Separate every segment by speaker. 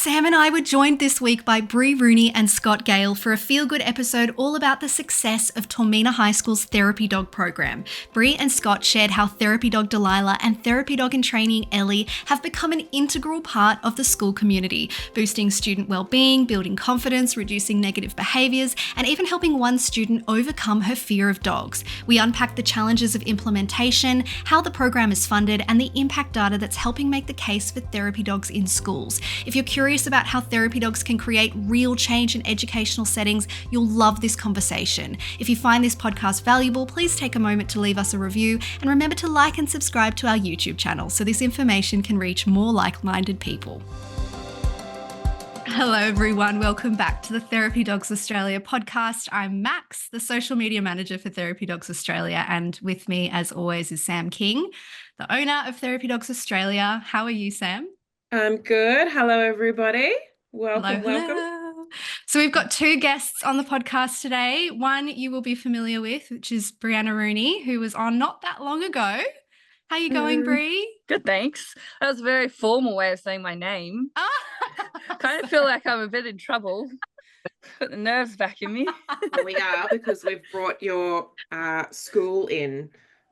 Speaker 1: Sam and I were joined this week by Bree Rooney and Scott Gale for a feel-good episode all about the success of Toormina High School's therapy dog program. Bree and Scott shared how therapy dog Delilah and therapy dog in training Ellie have become an integral part of the school community, boosting student well-being, building confidence, reducing negative behaviours, and even helping one student overcome her fear of dogs. We unpacked the challenges of implementation, how the program is funded, and the impact data that's helping make the case for therapy dogs in schools. If you're curious about how therapy dogs can create real change in educational settings, you'll love this conversation. If you find this podcast valuable, please take a moment to leave us a review and remember to like and subscribe to our YouTube channel so this information can reach more like-minded people. Hello everyone, welcome back to the Therapy Dogs Australia podcast. I'm Max, the social media manager for Therapy Dogs Australia, and with me as always is Sam King, the owner of Therapy Dogs Australia. How are you, Sam?
Speaker 2: I'm good. Hello, everybody. Welcome.
Speaker 1: Hello. So we've got two guests on the podcast today. One you will be familiar with, which is Bree Rooney, who was on not that long ago. How are you going, Bree?
Speaker 3: Good, thanks. That was a very formal way of saying my name. Kind of feel like I'm a bit in trouble. Put the nerves back in me.
Speaker 2: We are, because we've brought your school in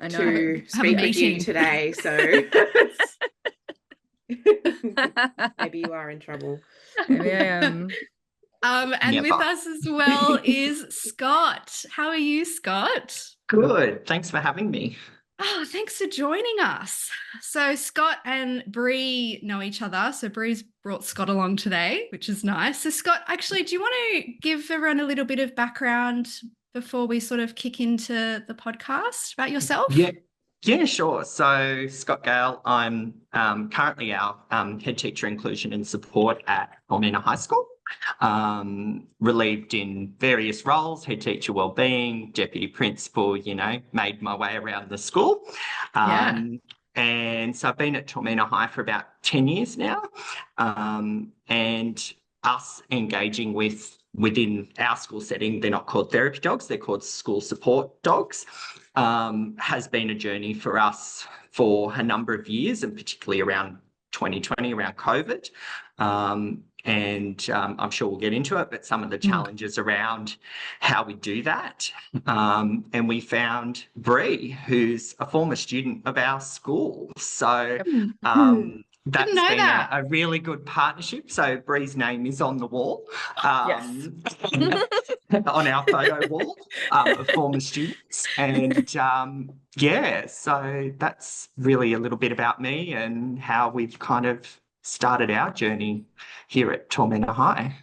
Speaker 2: to speak with you today. So maybe you are in trouble.
Speaker 3: Maybe I am.
Speaker 1: And with us as well is Scott. How are you, Scott?
Speaker 4: Good. Thanks for having me.
Speaker 1: Oh, thanks for joining us. So Scott and Bree know each other. So Bree's brought Scott along today, which is nice. So Scott, actually, do you want to give everyone a little bit of background before we sort of kick into the podcast about yourself?
Speaker 4: Yeah, sure. So Scott Gale, I'm currently our head teacher inclusion and support at Toormina High School. Relieved in various roles, head teacher wellbeing, deputy principal, made my way around the school. And so I've been at Toormina High for about 10 years now. And us engaging within our school setting, they're not called therapy dogs, they're called school support dogs, has been a journey for us for a number of years, and particularly around 2020, around COVID. And I'm sure we'll get into it, but some of the challenges around how we do that. And we found Bree, who's a former student of our school. So that's been a really good partnership. So Bree's name is on the wall, on our photo wall of former students. And so that's really a little bit about me and how we've kind of started our journey here at Toormina High.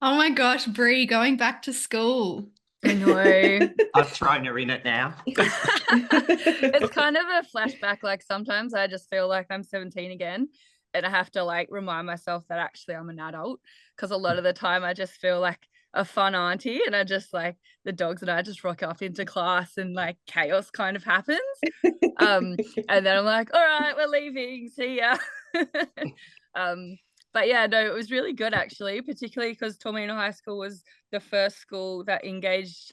Speaker 1: Oh my gosh, Bree, going back to school.
Speaker 3: I know.
Speaker 4: I've thrown her in it now.
Speaker 3: It's kind of a flashback. Like sometimes I just feel like I'm 17 again, and I have to like remind myself that actually I'm an adult, because a lot of the time I just feel like a fun auntie, and I just like the dogs and I just rock up into class and like chaos kind of happens. And then I'm like, all right, we're leaving, see ya. But yeah, no, it was really good actually, particularly because Toormina High School was the first school that engaged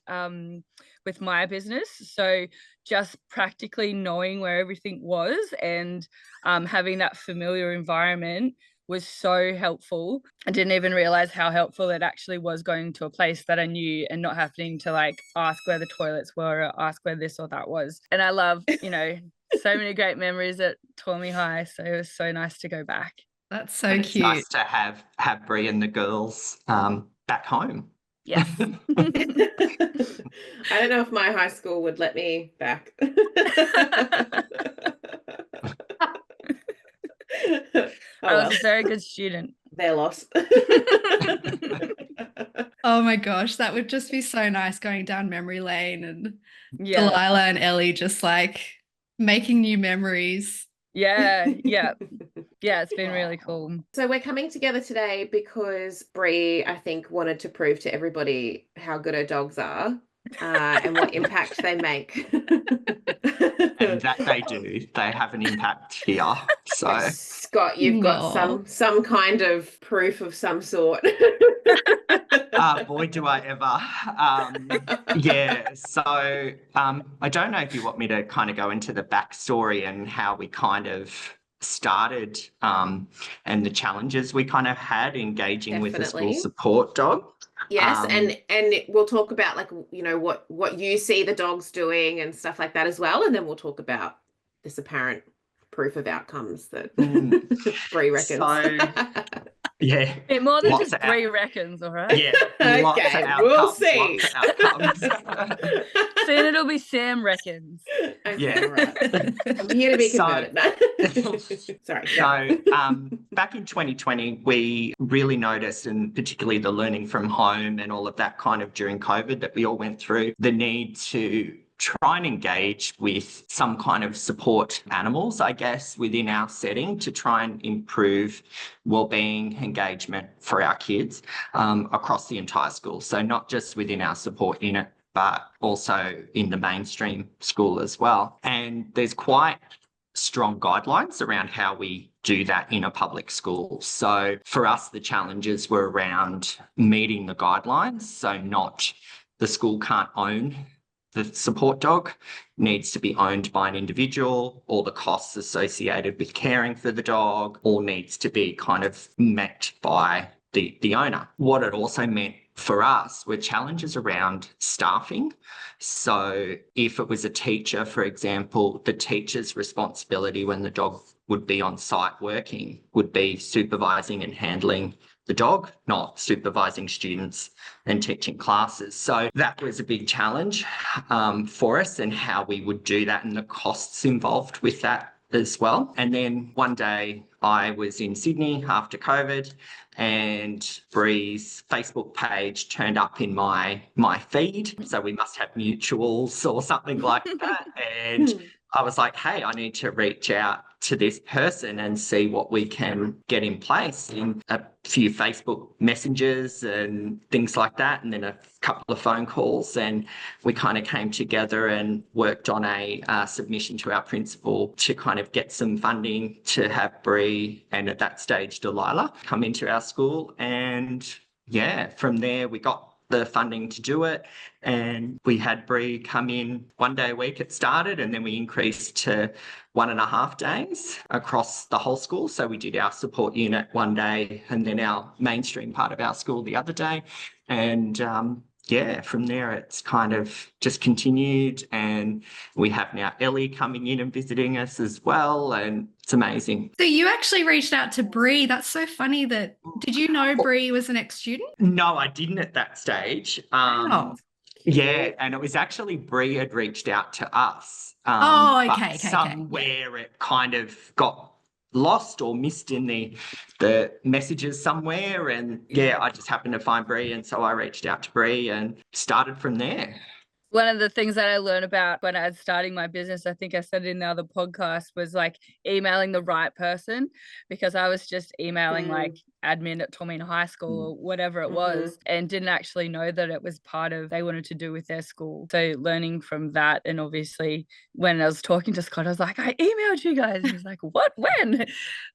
Speaker 3: with my business. So just practically knowing where everything was and having that familiar environment was so helpful. I didn't even realize how helpful it actually was going to a place that I knew and not having to like ask where the toilets were or ask where this or that was. And I love, so many great memories at Toormina High. So it was so nice to go back.
Speaker 1: That's so cute.
Speaker 4: It's nice to have Bree and the girls back home.
Speaker 3: Yes.
Speaker 2: I don't know if my high school would let me back.
Speaker 3: I was a very good student.
Speaker 2: Their loss.
Speaker 1: Oh my gosh, that would just be so nice going down memory lane and Delilah and Ellie just like making new memories.
Speaker 3: Yeah, it's been really cool.
Speaker 2: So we're coming together today because Bree, I think, wanted to prove to everybody how good her dogs are and what impact they make.
Speaker 4: And that they do. They have an impact here. So
Speaker 2: Scott, you've got some kind of proof of some sort.
Speaker 4: Boy, do I ever. So I don't know if you want me to kind of go into the backstory and how we kind of started and the challenges we kind of had engaging with a school
Speaker 2: Definitely.
Speaker 4: support dog.
Speaker 2: Yes, and we'll talk about, like, you know, what you see the dogs doing and stuff like that as well, and then we'll talk about this apparent proof of outcomes that Bree reckons.
Speaker 4: So, yeah.
Speaker 3: Bit more than
Speaker 4: Lots
Speaker 3: just
Speaker 4: of
Speaker 3: Bree reckons, all right?
Speaker 4: Yeah, lots of
Speaker 2: Okay,
Speaker 4: outcomes,
Speaker 2: we'll see.
Speaker 4: lots of outcomes.
Speaker 3: Soon it'll be Sam reckons.
Speaker 2: Okay,
Speaker 4: Yeah.
Speaker 2: right. I'm here to be converted. No. Sorry.
Speaker 4: So back in 2020, we really noticed, and particularly the learning from home and all of that kind of during COVID that we all went through, the need to try and engage with some kind of support animals, I guess, within our setting to try and improve wellbeing engagement for our kids across the entire school. So not just within our support unit, but also in the mainstream school as well. And there's quite strong guidelines around how we do that in a public school. So for us, the challenges were around meeting the guidelines. So not the school can't own the support dog, needs to be owned by an individual. All the costs associated with caring for the dog all needs to be kind of met by the owner. What it also meant for us were challenges around staffing. So if it was a teacher, for example, the teacher's responsibility when the dog would be on site working would be supervising and handling the dog, not supervising students and teaching classes. So that was a big challenge for us, and how we would do that and the costs involved with that as well. And then one day I was in Sydney after COVID, and Bree's Facebook page turned up in my feed. So we must have mutuals or something like that. And I was like, hey, I need to reach out to this person and see what we can get in place. In a few Facebook messages and things like that, and then a couple of phone calls, and we kind of came together and worked on a submission to our principal to kind of get some funding to have Bree, and at that stage Delilah, come into our school. And yeah, from there we got the funding to do it, and we had Bree come in 1 day a week. It started, and then we increased to 1.5 days across the whole school. So we did our support unit 1 day and then our mainstream part of our school the other day. And yeah, from there it's kind of just continued, and we have now Ellie coming in and visiting us as well, and it's amazing.
Speaker 1: So you actually reached out to Bree. That's so funny. Did you know Bree was an ex-student?
Speaker 4: No, I didn't at that stage.
Speaker 1: Oh.
Speaker 4: Yeah, and it was actually Bree had reached out to us.
Speaker 1: Okay.
Speaker 4: Somewhere it kind of got lost or missed in the messages somewhere. And yeah, I just happened to find Bree, and so I reached out to Bree and started from there.
Speaker 3: One of the things that I learned about when I was starting my business, I think I said it in the other podcast, was like emailing the right person, because I was just emailing like admin at Toormina High School or whatever it was, and didn't actually know that it was part of they wanted to do with their school. So learning from that, and obviously when I was talking to Scott, I was like, I emailed you guys. And he's like, what, when?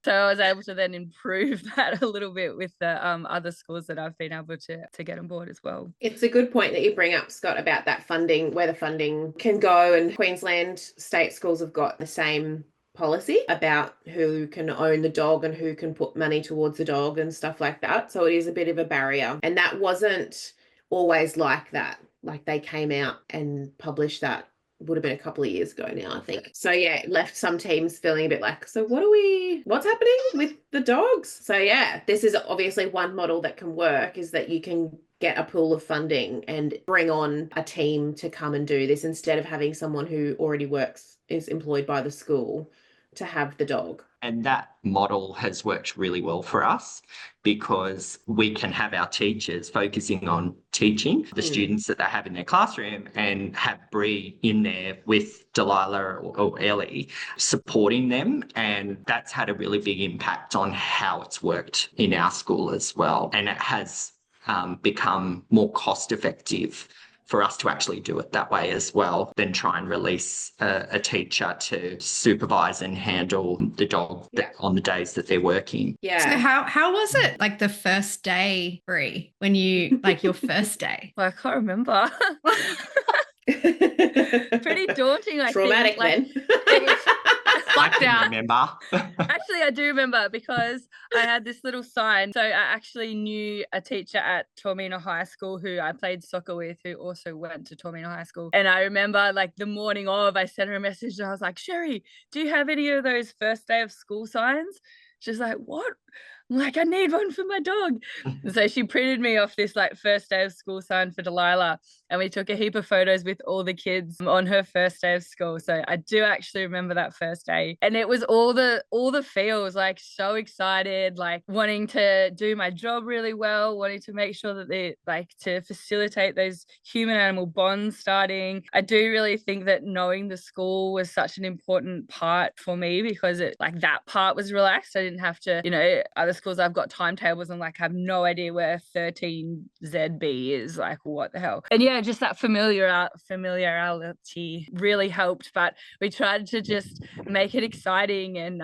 Speaker 3: So I was able to then improve that a little bit with the other schools that I've been able to get on board as well.
Speaker 2: It's a good point that you bring up, Scott, about that funding, where the funding can go. And Queensland state schools have got the same policy about who can own the dog and who can put money towards the dog and stuff like that. So it is a bit of a barrier. And that wasn't always like that. Like they came out and published that, would have been a couple of years ago now, I think. So yeah, it left some teams feeling a bit like, so what's happening with the dogs? So yeah, this is obviously one model that can work, is that you can get a pool of funding and bring on a team to come and do this, instead of having someone who already is employed by the school to have the dog.
Speaker 4: And that model has worked really well for us, because we can have our teachers focusing on teaching the students that they have in their classroom, and have Bree in there with Delilah or Ellie supporting them. And that's had a really big impact on how it's worked in our school as well. And it has become more cost effective for us to actually do it that way as well, than try and release a teacher to supervise and handle the dog on the days that they're working.
Speaker 2: Yeah.
Speaker 1: So how was it, like the first day, Bree, when you, like your first day?
Speaker 3: Well, I can't remember. Pretty daunting, I
Speaker 2: Traumatic
Speaker 3: think.
Speaker 2: then.
Speaker 4: I
Speaker 3: Fucked
Speaker 4: can
Speaker 3: out.
Speaker 4: remember.
Speaker 3: Actually, I do remember because I had this little sign. So I actually knew a teacher at Toormina High School who I played soccer with, who also went to Toormina High School. And I remember like the morning of, I sent her a message and I was like, Sherry, do you have any of those first day of school signs? She's like, what? I'm like, I need one for my dog. And so she printed me off this like first day of school sign for Delilah. And we took a heap of photos with all the kids on her first day of school. So I do actually remember that first day. And it was all the feels, like so excited, like wanting to do my job really well, wanting to make sure that they like to facilitate those human animal bonds starting. I do really think that knowing the school was such an important part for me because it like that part was relaxed. I didn't have to, you know, other schools I've got timetables and like have no idea where 13ZB is, like what the hell. And yeah, just that familiarity really helped, but we tried to just make it exciting and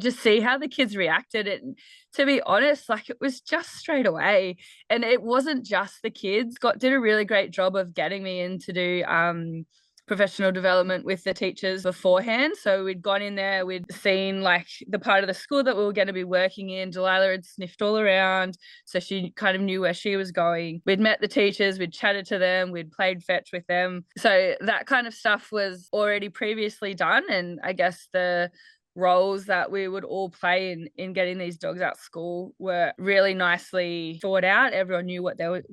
Speaker 3: just see how the kids reacted. And to be honest, like it was just straight away. And it wasn't just the kids. Scott did a really great job of getting me in to do professional development with the teachers beforehand. So we'd gone in there, we'd seen like the part of the school that we were going to be working in. Delilah had sniffed all around, so she kind of knew where she was going. We'd met the teachers, we'd chatted to them, we'd played fetch with them. So that kind of stuff was already previously done. And I guess the roles that we would all play in getting these dogs out of school were really nicely thought out. Everyone knew what they were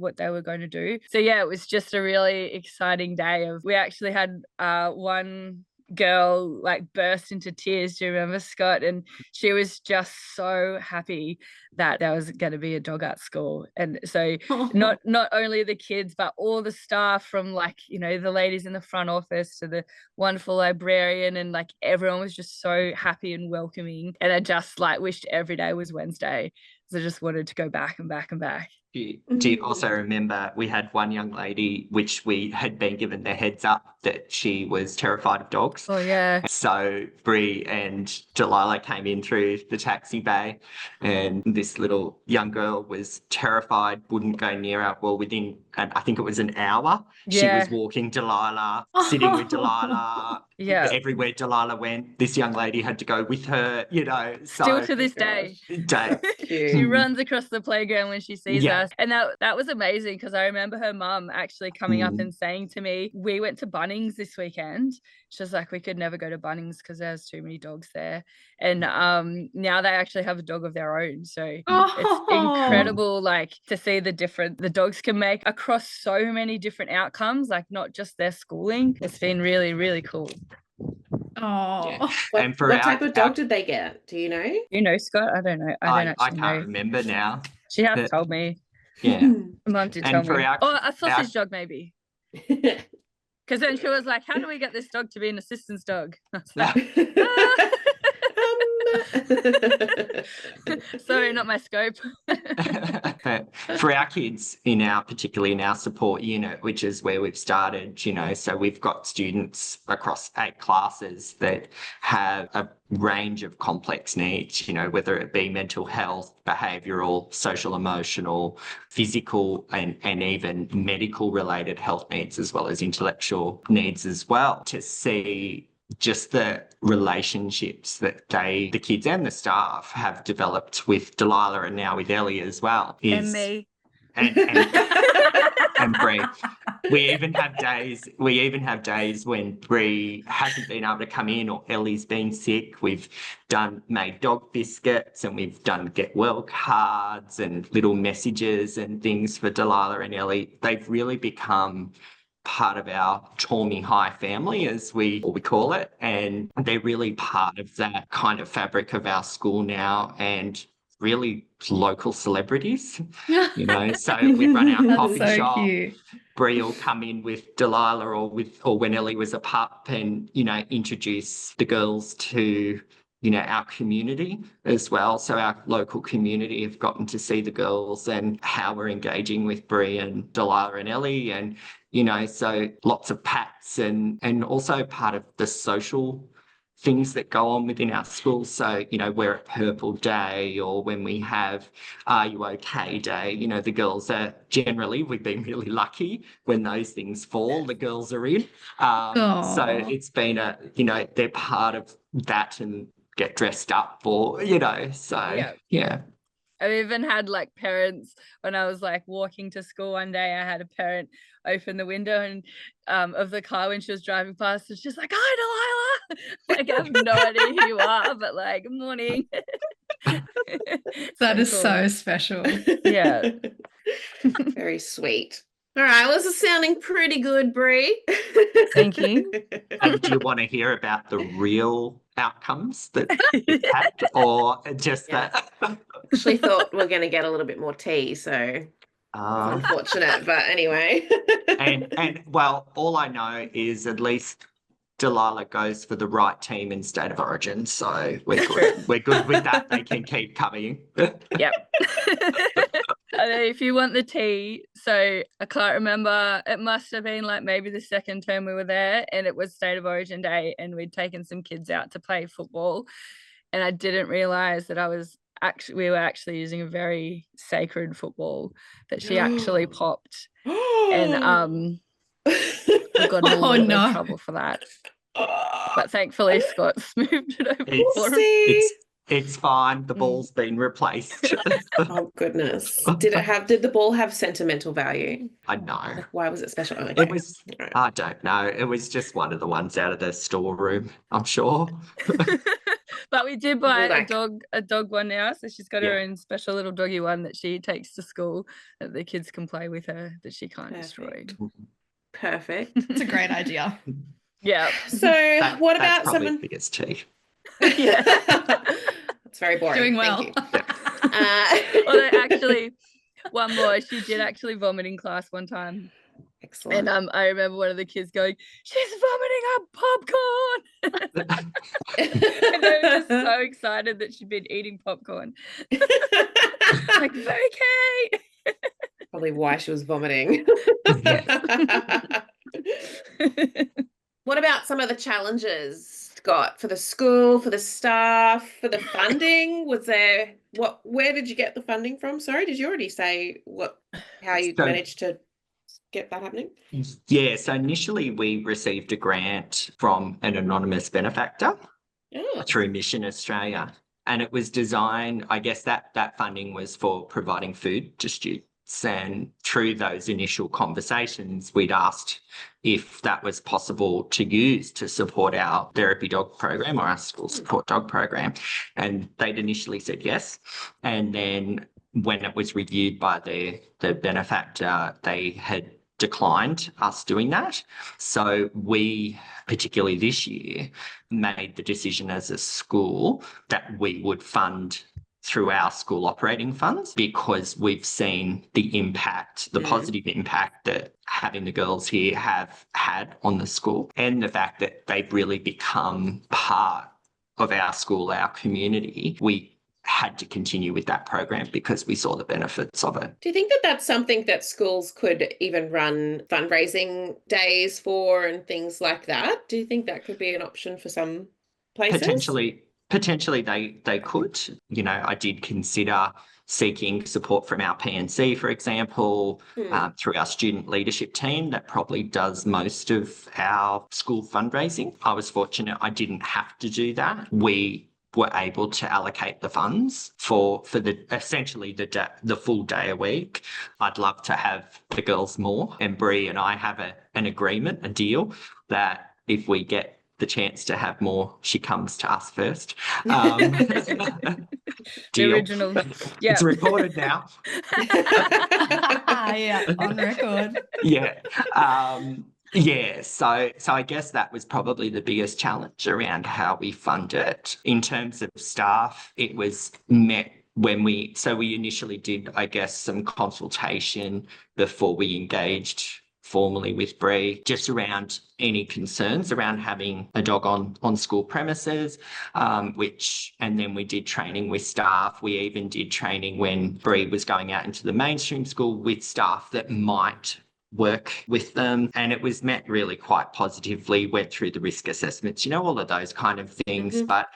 Speaker 3: going to do. So yeah, it was just a really exciting day. We actually had one girl like burst into tears. Do you remember, Scott? And she was just so happy that there was going to be a dog at school. And so not only the kids, but all the staff, from like, you know, the ladies in the front office to the wonderful librarian, and like everyone was just so happy and welcoming. And I just like wished every day was Wednesday. So I just wanted to go back and back and back.
Speaker 4: Do you also remember we had one young lady, which we had been given the heads up that she was terrified of dogs?
Speaker 3: Oh, yeah.
Speaker 4: So Bree and Delilah came in through the taxi bay and this little young girl was terrified, wouldn't go near her. Well, within, I think it was an hour, she was walking Delilah, sitting with Delilah.
Speaker 3: Yeah.
Speaker 4: Everywhere Delilah went, this young lady had to go with her, you know. So,
Speaker 3: still to this day. She runs across the playground when she sees us. And that was amazing because I remember her mum actually coming up and saying to me, we went to Bunnings this weekend. She was like, we could never go to Bunnings because there's too many dogs there. And now they actually have a dog of their own. So it's incredible, like, to see the difference the dogs can make across so many different outcomes, like not just their schooling. It's been really, really cool.
Speaker 1: Oh,
Speaker 2: yeah. What type of dog did they get? Do you know?
Speaker 3: You know, Scott? I don't know. I
Speaker 4: can't remember now.
Speaker 3: She has told me.
Speaker 4: Yeah.
Speaker 3: Mum did tell me. A sausage dog, maybe. Because then she was like, how do we get this dog to be an assistance dog? I was like, sorry, not my scope.
Speaker 4: For our kids, particularly in our support unit, which is where we've started, you know, so we've got students across 8 classes that have a range of complex needs, you know, whether it be mental health, behavioural, social, emotional, physical, and even medical related health needs, as well as intellectual needs as well. To see just the relationships that the kids and the staff have developed with Delilah and now with Ellie as well.
Speaker 3: And me.
Speaker 4: And Bree. We even have days when Bree hasn't been able to come in or Ellie's been sick. We've made dog biscuits and we've done get well cards and little messages and things for Delilah and Ellie. They've really become part of our Toormina High family, as we call it, and they're really part of that kind of fabric of our school now, and really local celebrities, you know. So we run our coffee shop. Cute. Bree will come in with Delilah or when Ellie was a pup and, you know, introduce the girls to, you know, our community as well. So our local community have gotten to see the girls and how we're engaging with Bree and Delilah and Ellie, and, you know, so lots of pats and also part of the social things that go on within our schools. So, we're at Purple Day, or when we have Are You OK Day, the girls are generally, we've been really lucky when those things fall, the girls are in. So it's been they're part of that and get dressed up for, so yeah.
Speaker 3: I've even had like parents, when I was like walking to school one day, I had a parent open the window and of the car when she was driving past, and she's like, "Hi, Delilah." Like, I have no idea who you are, but like, good morning.
Speaker 1: That is
Speaker 3: cool.
Speaker 1: so special.
Speaker 3: Yeah.
Speaker 2: Very sweet. All right, well, this is sounding pretty good, Bree.
Speaker 3: Thank you.
Speaker 4: And do you want to hear about the real outcomes that it's had, or just that?
Speaker 2: Actually thought we're going to get a little bit more tea, so unfortunate, but anyway.
Speaker 4: and well, all I know is at least Delilah goes for the right team in State of Origin, so we're good. We're good with that. They can keep coming.
Speaker 3: Yep. If you want the tea, so I can't remember, it must have been like maybe the second term we were there, and it was State of Origin Day, and we'd taken some kids out to play football, and I didn't realize that we were actually using a very sacred football that she actually popped, and we got in a little bit of trouble for that. But thankfully Scott's moved it over for him.
Speaker 4: It's fine. The ball's been replaced.
Speaker 2: Oh goodness! Did the ball have sentimental value?
Speaker 4: I know.
Speaker 2: Like, why was it special? Oh, okay.
Speaker 4: It was. Right. I don't know. It was just one of the ones out of the storeroom, I'm sure.
Speaker 3: But we did buy a dog one now, so she's got her own special little doggy one that she takes to school that the kids can play with her, that she can't destroy.
Speaker 2: Perfect.
Speaker 1: It's a great idea.
Speaker 3: Yeah.
Speaker 2: So what about
Speaker 4: that's probably
Speaker 2: some?
Speaker 4: the biggest tea.
Speaker 2: Yeah. It's very boring.
Speaker 1: Doing well.
Speaker 2: Thank you.
Speaker 3: Although actually, one more, she did actually vomit in class one time.
Speaker 2: Excellent.
Speaker 3: And I remember one of the kids going, "She's vomiting up popcorn." And they were just so excited that she'd been eating popcorn. Like, okay.
Speaker 2: Probably why she was vomiting. What about some of the challenges, Scott, for the school, for the staff, for the funding? Where did you get the funding from? Sorry, did you already say how you managed to get that happening?
Speaker 4: Yeah, so initially we received a grant from an anonymous benefactor through Mission Australia. And it was designed, I guess that funding was for providing food to students. And through those initial conversations, we'd asked if that was possible to use to support our therapy dog program or our school support dog program. And they'd initially said yes. And then when it was reviewed by the benefactor, they had declined us doing that. So we, particularly this year, made the decision as a school that we would fund through our school operating funds, because we've seen the impact, the positive impact that having the girls here have had on the school, and the fact that they've really become part of our school, our community. We had to continue with that program because we saw the benefits of it.
Speaker 2: Do you think that that's something that schools could even run fundraising days for and things like that? Do you think that could be an option for some places?
Speaker 4: Potentially they could. I did consider seeking support from our PNC, for example, through our student leadership team that probably does most of our school fundraising. I was fortunate I didn't have to do that. We were able to allocate the funds for essentially the full day a week. I'd love to have the girls more, and Bree and I have an agreement, a deal, that if we get the chance to have more, she comes to us first.
Speaker 3: The original. Yeah.
Speaker 4: It's recorded now.
Speaker 1: Yeah, on record.
Speaker 4: Yeah. So I guess that was probably the biggest challenge around how we fund it. In terms of staff, it was met when we initially did, I guess, some consultation before we engaged formally with Bree, just around any concerns around having a dog on school premises, and then we did training with staff. We even did training when Bree was going out into the mainstream school with staff that might work with them, and it was met really quite positively. Went through the risk assessments, all of those kind of things. But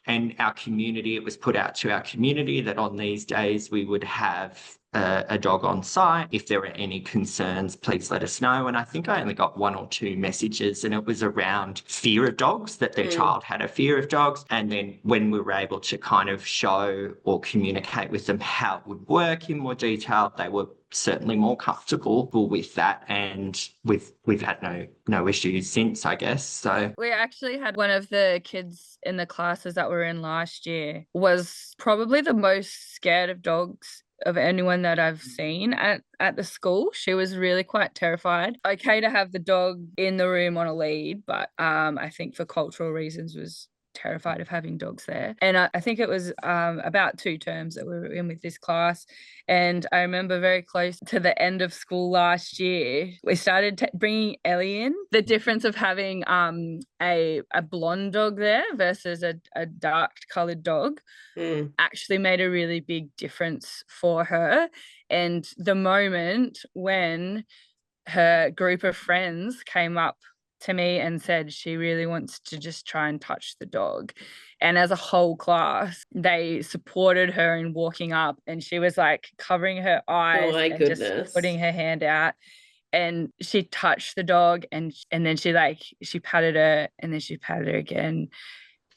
Speaker 4: and our community, it was put out to our community that on these days we would have a dog on site. If there were any concerns, please let us know. And I think I only got 1 or 2 messages, and it was around fear of dogs, that their child had a fear of dogs. And then when we were able to kind of show or communicate with them how it would work in more detail, they were certainly more comfortable with that, and we've had no issues since, I guess. So
Speaker 3: we actually had one of the kids in the classes that were in last year was probably the most scared of dogs of anyone that I've seen at the school. She was really quite terrified. Okay to have the dog in the room on a lead, but I think for cultural reasons was terrified of having dogs there. And I think it was about 2 terms that we were in with this class. And I remember very close to the end of school last year, we started bringing Ellie in. The difference of having a blonde dog there versus a dark coloured dog actually made a really big difference for her. And the moment when her group of friends came up to me and said she really wants to just try and touch the dog, and as a whole class they supported her in walking up, and she was like covering her eyes and just putting her hand out, and she touched the dog, and then she patted her, and then she patted her again,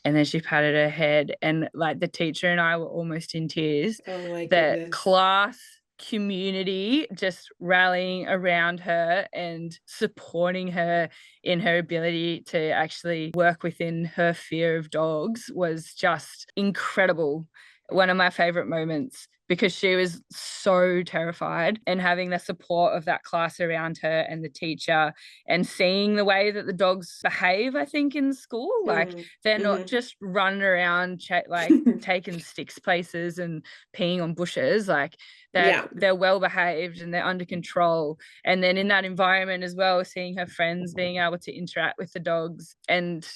Speaker 3: and then she patted her head, and like the teacher and I were almost in tears. The class community just rallying around her and supporting her in her ability to actually work within her fear of dogs was just incredible. One of my favorite moments, because she was so terrified, and having the support of that class around her and the teacher, and seeing the way that the dogs behave, I think, in school, like they're not just running around like taking sticks places and peeing on bushes, like they're well behaved and they're under control. And then in that environment as well, seeing her friends being able to interact with the dogs and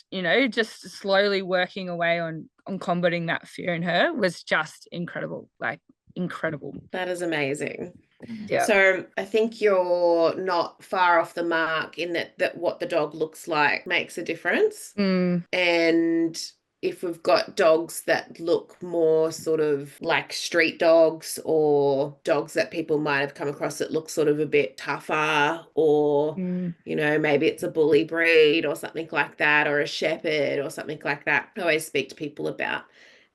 Speaker 3: just slowly working away on combating that fear in her was just incredible. That is amazing.
Speaker 2: Yeah. So I think you're not far off the mark in that what the dog looks like makes a difference. And if we've got dogs that look more sort of like street dogs, or dogs that people might have come across that look sort of a bit tougher, or maybe it's a bully breed or something like that, or a shepherd or something like that, I always speak to people about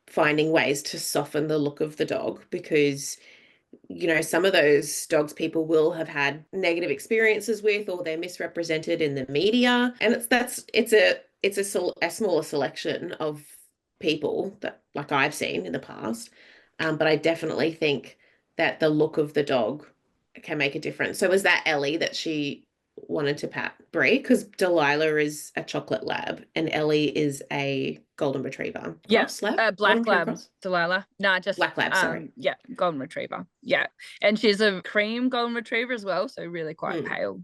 Speaker 2: finding ways to soften the look of the dog, because some of those dogs people will have had negative experiences with, or they're misrepresented in the media, and it's a smaller selection of people that, like, I've seen in the past, but I definitely think that the look of the dog can make a difference. So was that Ellie that she wanted to pat Bree? Because Delilah is a chocolate lab and Ellie is a golden retriever.
Speaker 3: Yes, black lab. Delilah. No, just
Speaker 2: black lab. Sorry.
Speaker 3: Yeah, golden retriever. Yeah, and she's a cream golden retriever as well, so really quite pale.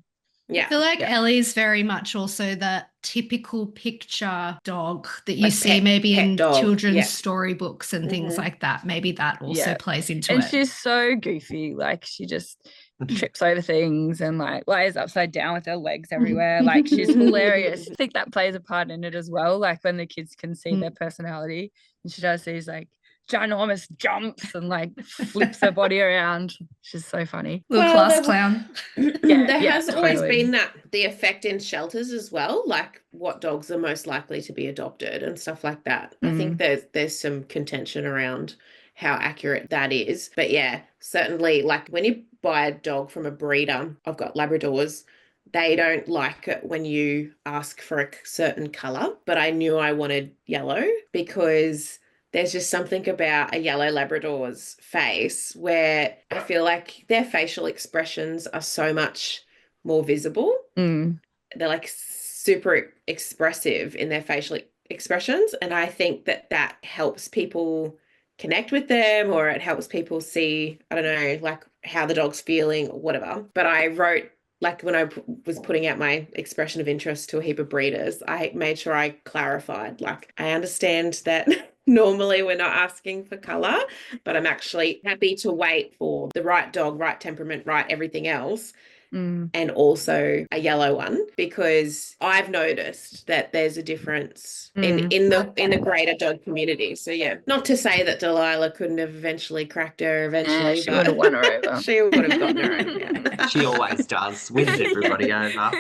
Speaker 1: Yeah, I feel like Ellie's very much also the typical picture dog that you see maybe in children's storybooks and things like that. Maybe that also plays into it.
Speaker 3: And she's so goofy. Like, she just trips over things and like lays upside down with her legs everywhere. Like, she's hilarious. I think that plays a part in it as well. Like, when the kids can see their personality, and she does these like ginormous jumps and like flips her body around. She's so funny.
Speaker 1: Little class clown.
Speaker 2: There has always been the effect in shelters as well, like what dogs are most likely to be adopted and stuff like that. I think there's some contention around how accurate that is. But yeah, certainly, like when you buy a dog from a breeder, I've got Labradors, they don't like it when you ask for a certain colour, but I knew I wanted yellow because there's just something about a yellow Labrador's face where I feel like their facial expressions are so much more visible. They're like super expressive in their facial expressions. And I think that helps people connect with them, or it helps people see, I don't know, like how the dog's feeling or whatever. But I wrote, like when I was putting out my expression of interest to a heap of breeders, I made sure I clarified, like, I understand that normally we're not asking for colour, but I'm actually happy to wait for the right dog, right temperament, right everything else and also a yellow one, because I've noticed that there's a difference in the greater dog community. So yeah, not to say that Delilah couldn't have eventually cracked her eventually,
Speaker 3: She would have won her over.
Speaker 2: She would have gotten her own. Yeah.
Speaker 4: She always does, wins everybody over.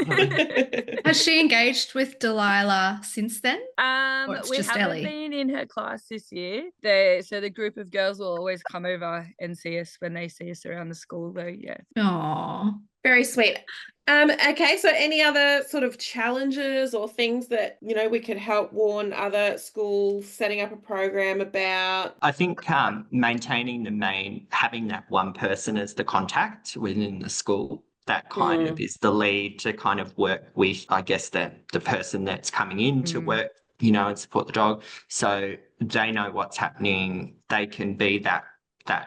Speaker 1: Has she engaged with Delilah since then? it's
Speaker 3: We
Speaker 1: just
Speaker 3: haven't
Speaker 1: Ellie?
Speaker 3: been in her class this year. So the group of girls will always come over and see us when they see us around the school, though. Yeah.
Speaker 1: Aww.
Speaker 2: Very sweet. Okay, so any other sort of challenges or things that, you know, we could help warn other schools setting up a program about?
Speaker 4: I think maintaining having that one person as the contact within the school, that kind of is the lead to kind of work with, I guess, the person that's coming in to work, you know, and support the dog. So they know what's happening. They can be that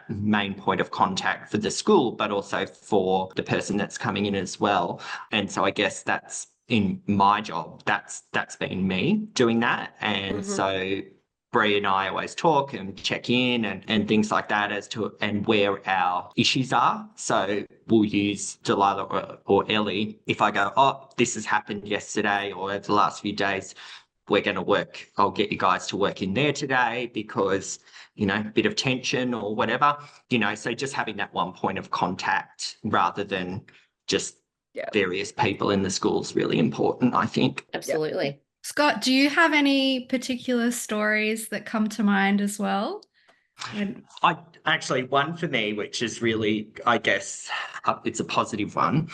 Speaker 4: main point of contact for the school, but also for the person that's coming in as well. And so I guess that's in my job, that's been me doing that. And so Bree and I always talk and check in and things like that as to and where our issues are. So we'll use Delilah or Ellie. If I go, oh, this has happened yesterday or over the last few days, we're going to work, I'll get you guys to work in there today because, you know, a bit of tension or whatever, you know, so just having that one point of contact rather than just various people in the school is really important, I think.
Speaker 2: Absolutely.
Speaker 1: Scott, do you have any particular stories that come to mind as well?
Speaker 4: I actually, one for me, which is really, I guess, it's a positive one.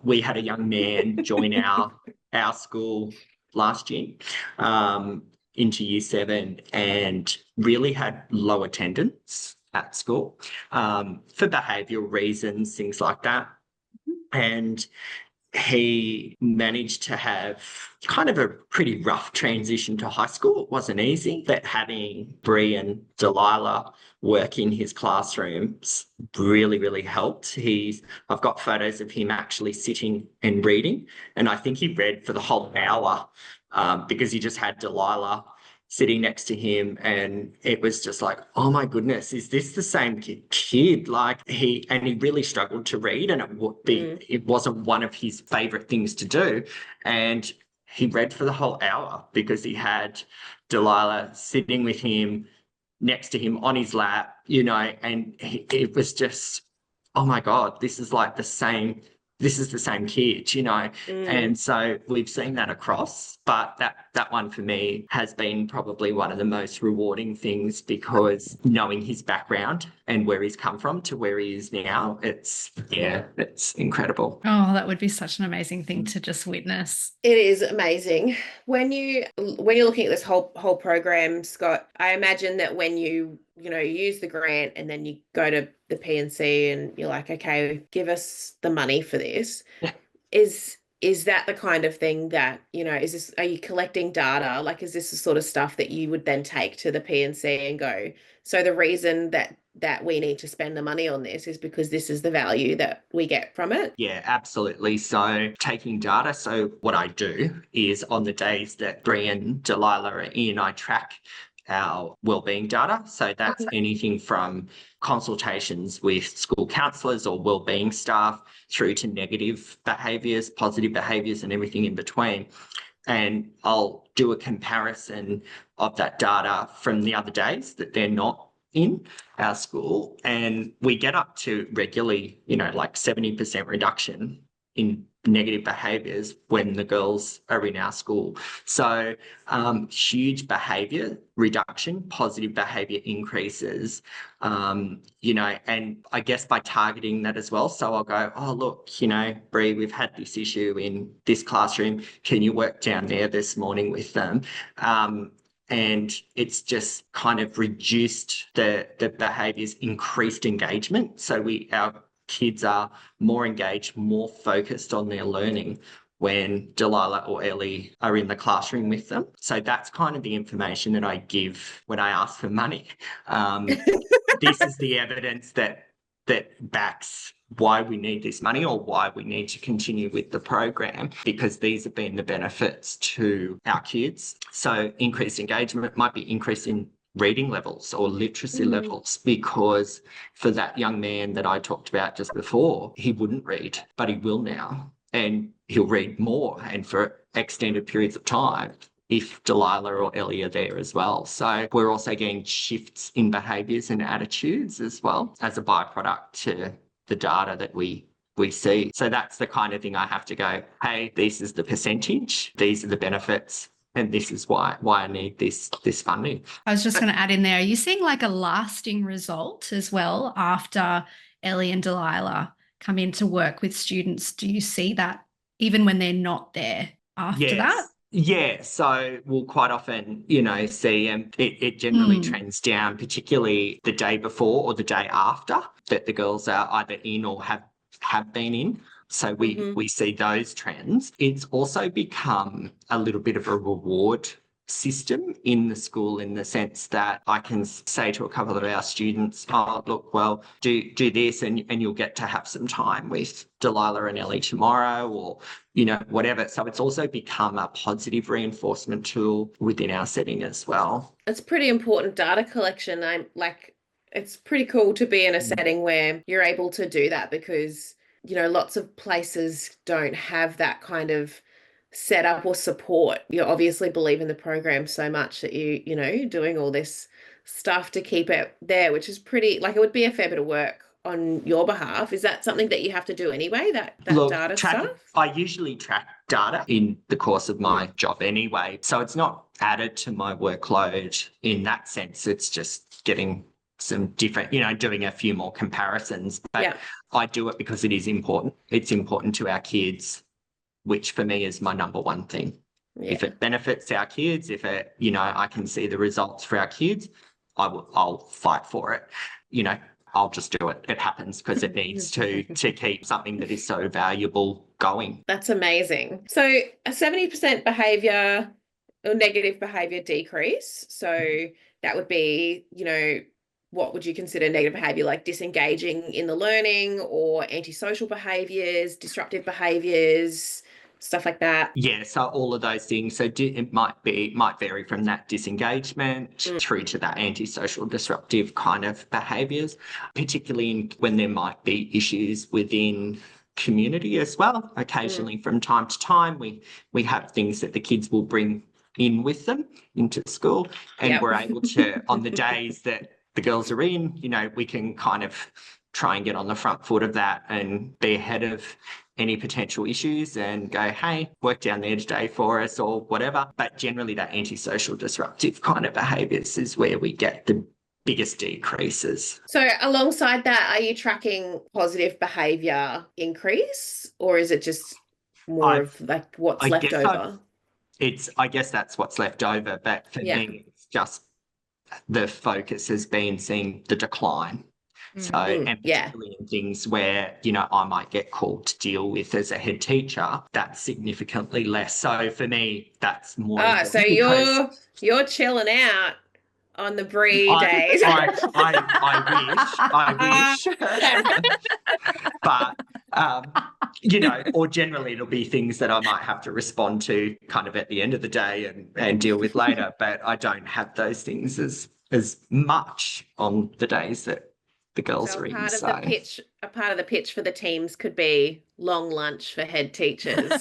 Speaker 4: We had a young man join our school last year into year 7 and really had low attendance at school for behavioural reasons, things like that. And he managed to have kind of a pretty rough transition to high school. It wasn't easy, but having Bree and Delilah work in his classrooms really, really helped. I've got photos of him actually sitting and reading, and I think he read for the whole hour because he just had Delilah sitting next to him, and it was just like, oh my goodness, is this the same kid? Like he really struggled to read, and it wasn't one of his favorite things to do. And he read for the whole hour because he had Delilah sitting with him, next to him on his lap, you know, and it was just, oh my God, this is the same kid, you know. And so we've seen that across, but that one for me has been probably one of the most rewarding things, because knowing his background and where he's come from to where he is now, it's incredible.
Speaker 1: Oh, that would be such an amazing thing to just witness.
Speaker 2: It is amazing. When you're looking at this whole program, Scott, I imagine that when you use the grant and then you go to the P&C and you're like, okay, give us the money for this. Is that the kind of thing that, you know, are you collecting data? Like, is this the sort of stuff that you would then take to the P&C and go, so the reason that we need to spend the money on this is because this is the value that we get from it?
Speaker 4: Yeah, absolutely. So taking data. So what I do is on the days that Bree and Delilah are in, I track our wellbeing data. So that's anything from consultations with school counsellors or wellbeing staff through to negative behaviours, positive behaviours, and everything in between. And I'll do a comparison of that data from the other days that they're not in our school, and we get up to regularly, you know, like 70% reduction in negative behaviours when the girls are in our school. So huge behaviour reduction, positive behaviour increases, you know, and I guess by targeting that as well. So I'll go, oh, look, you know, Bree, we've had this issue in this classroom. Can you work down there this morning with them? And it's just kind of reduced the behaviours, increased engagement. So our kids are more engaged, more focused on their learning when Delilah or Ellie are in the classroom with them. So that's kind of the information that I give when I ask for money. This is the evidence that backs why we need this money or why we need to continue with the program, because these have been the benefits to our kids. So increased engagement might be increase in reading levels or literacy levels, because for that young man that I talked about just before, he wouldn't read, but he will now, and he'll read more and for extended periods of time if Delilah or Ellie are there as well. So we're also getting shifts in behaviours and attitudes as well as a byproduct to the data that we see. So that's the kind of thing I have to go, hey, this is the percentage, these are the benefits, and this is why I need this funding.
Speaker 1: I was just going to add in there, are you seeing like a lasting result as well after Ellie and Delilah come in to work with students? Do you see that even when they're not there after that?
Speaker 4: Yeah, so we'll quite often, see, and it generally trends down, particularly the day before or the day after that the girls are either in or have been in. So we see those trends. It's also become a little bit of a reward system in the school, in the sense that I can say to a couple of our students, oh, look, well, do this and you'll get to have some time with Delilah and Ellie tomorrow, or, whatever. So it's also become a positive reinforcement tool within our setting as well.
Speaker 2: It's pretty important data collection. It's pretty cool to be in a setting where you're able to do that, because lots of places don't have that kind of setup or support. You obviously believe in the program so much that you're doing all this stuff to keep it there, which is pretty, it would be a fair bit of work on your behalf. Is that something that you have to do anyway, that data stuff?
Speaker 4: I usually track data in the course of my job anyway, so it's not added to my workload in that sense. It's just getting some different, doing a few more comparisons. But I do it because it is important. It's important to our kids, which for me is my number one thing. Yeah. If it benefits our kids, if it, I can see the results for our kids, I'll fight for it. I'll just do it. It happens because it needs to keep something that is so valuable going.
Speaker 2: That's amazing. So a 70% behaviour or negative behaviour decrease. So that would be, what would you consider negative behaviour, like disengaging in the learning, or antisocial behaviours, disruptive behaviours, stuff like that?
Speaker 4: Yeah, so all of those things. So it might vary from that disengagement through to that antisocial disruptive kind of behaviours, particularly when there might be issues within community as well. Occasionally from time to time, we have things that the kids will bring in with them into school, and we're able to, on the days that the girls are in, we can kind of try and get on the front foot of that and be ahead of any potential issues and go, hey, work down there today for us or whatever. But generally that antisocial disruptive kind of behaviours is where we get the biggest decreases.
Speaker 2: So alongside that, are you tracking positive behaviour increase, or is it just more of like what's left over?
Speaker 4: I guess that's what's left over, but for me, it's just the focus has been seeing the decline. So, and particularly in things where, I might get called to deal with as a head teacher, that's significantly less. So for me, that's more.
Speaker 2: So you're chilling out on the Bree days.
Speaker 4: I wish. But, or generally it'll be things that I might have to respond to kind of at the end of the day and deal with later. But I don't have those things as much on the days that the girls are in.
Speaker 2: A part of the pitch for the teams could be long lunch for head teachers.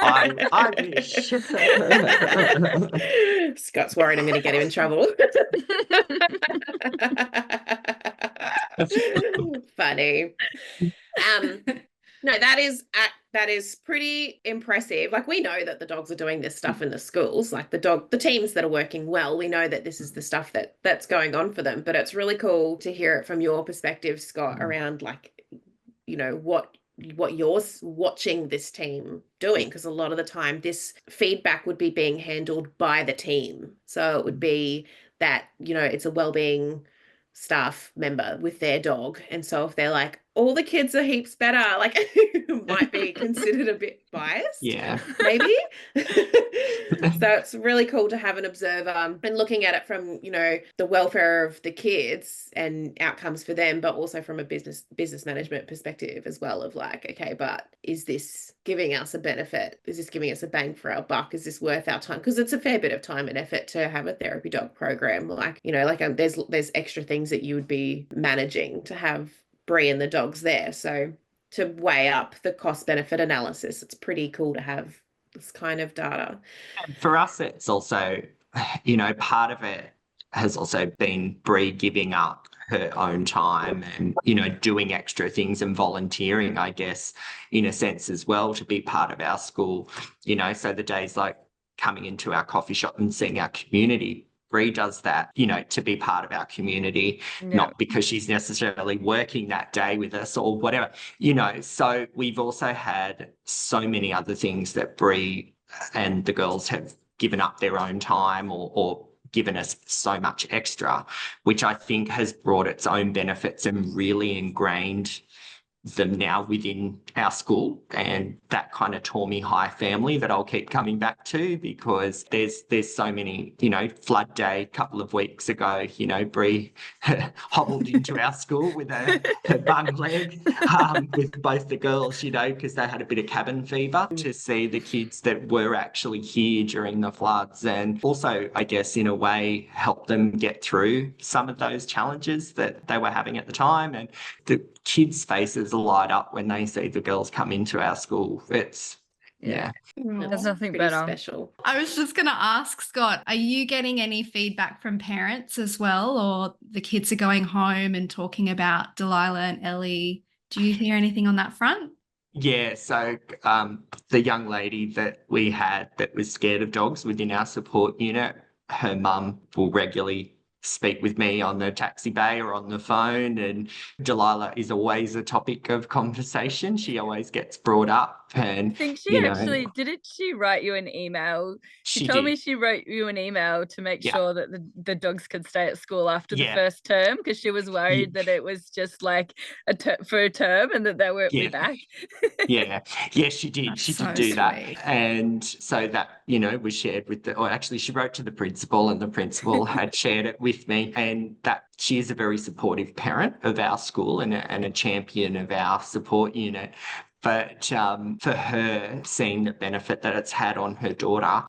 Speaker 4: I wish.
Speaker 2: Scott's worried I'm going to get him in trouble. Funny. No, that is pretty impressive. Like, we know that the dogs are doing this stuff in the schools, like the teams that are working well, we know that this is the stuff that's going on for them. But it's really cool to hear it from your perspective, Scott, around what you're watching this team doing, because a lot of the time this feedback would be being handled by the team. So it would be that, it's a wellbeing staff member with their dog, and so if they're like, all the kids are heaps better. Like, might be considered a bit biased.
Speaker 4: Yeah.
Speaker 2: Maybe. So it's really cool to have an observer and looking at it from, you know, the welfare of the kids and outcomes for them, but also from a business management perspective as well, of like, okay, but is this giving us a benefit? Is this giving us a bang for our buck? Is this worth our time? Because it's a fair bit of time and effort to have a therapy dog program. Like, you know, like there's extra things that you would be managing to have Bree and the dogs there. So to weigh up the cost benefit analysis, it's pretty cool to have this kind of data.
Speaker 4: And for us, it's also, you know, part of it has also been Bree giving up her own time and, you know, doing extra things and volunteering, I guess, in a sense as well, to be part of our school, you know. So the days like coming into our coffee shop and seeing our community, Bree does that, you know, to be part of our community, not because she's necessarily working that day with us or whatever, you know. So we've also had so many other things that Bree and the girls have given up their own time or given us so much extra, which I think has brought its own benefits and really ingrained them now within our school and that kind of Toormina High family that I'll keep coming back to, because there's so many, you know. Flood day a couple of weeks ago, you know, Bree hobbled into our school with her bung leg with both the girls, you know, because they had a bit of cabin fever, to see the kids that were actually here during the floods, and also, I guess, in a way, help them get through some of those challenges that they were having at the time. And the kids' faces light up when they see the girls come into our school. It's
Speaker 3: There's nothing
Speaker 2: Pretty
Speaker 3: better.
Speaker 2: special.
Speaker 1: I was just going to ask, Scott, are you getting any feedback from parents as well, or the kids are going home and talking about Delilah and Ellie? Do you hear anything on that front?
Speaker 4: Yeah, so the young lady that we had that was scared of dogs within our support unit, her mum will regularly speak with me on the taxi bay or on the phone, and Delilah is always a topic of conversation. She always gets brought up, and
Speaker 3: I think she
Speaker 4: you
Speaker 3: actually
Speaker 4: know,
Speaker 3: didn't she write you an email? She
Speaker 4: she
Speaker 3: told me
Speaker 4: did.
Speaker 3: she wrote you an email to make
Speaker 4: Yeah.
Speaker 3: sure that the dogs could stay at school after the
Speaker 4: Yeah.
Speaker 3: first term, because she was worried that it was just like for a term and that they won't be
Speaker 4: Yeah.
Speaker 3: back.
Speaker 4: Yeah, she did.
Speaker 1: That's
Speaker 4: She
Speaker 1: so
Speaker 4: did do that.
Speaker 1: sweet.
Speaker 4: And so that, you know, was shared with or actually she wrote to the principal, and the principal had shared it with me, and that she is a very supportive parent of our school and a champion of our support unit. But for her, seeing the benefit that it's had on her daughter,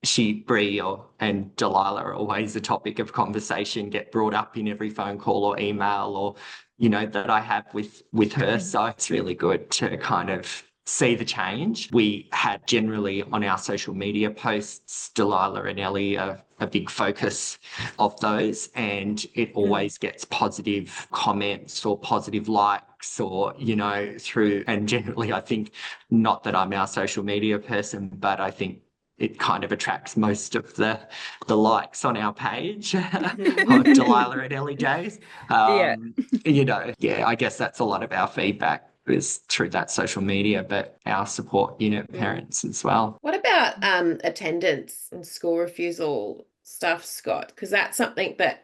Speaker 4: Bree and Delilah are always a topic of conversation, get brought up in every phone call or email or, you know, that I have with her. So it's really good to kind of see the change. We had generally on our social media posts, Delilah and Ellie are a big focus of those, and it always gets positive comments or positive likes or, you know, through, and generally I think, not that I'm our social media person, but I think it kind of attracts most of the likes on our page of Delilah and Ellie days. You know, I guess that's a lot of our feedback is through that social media, but our support unit parents as well.
Speaker 2: What about attendance and school refusal stuff, Scott? Because that's something that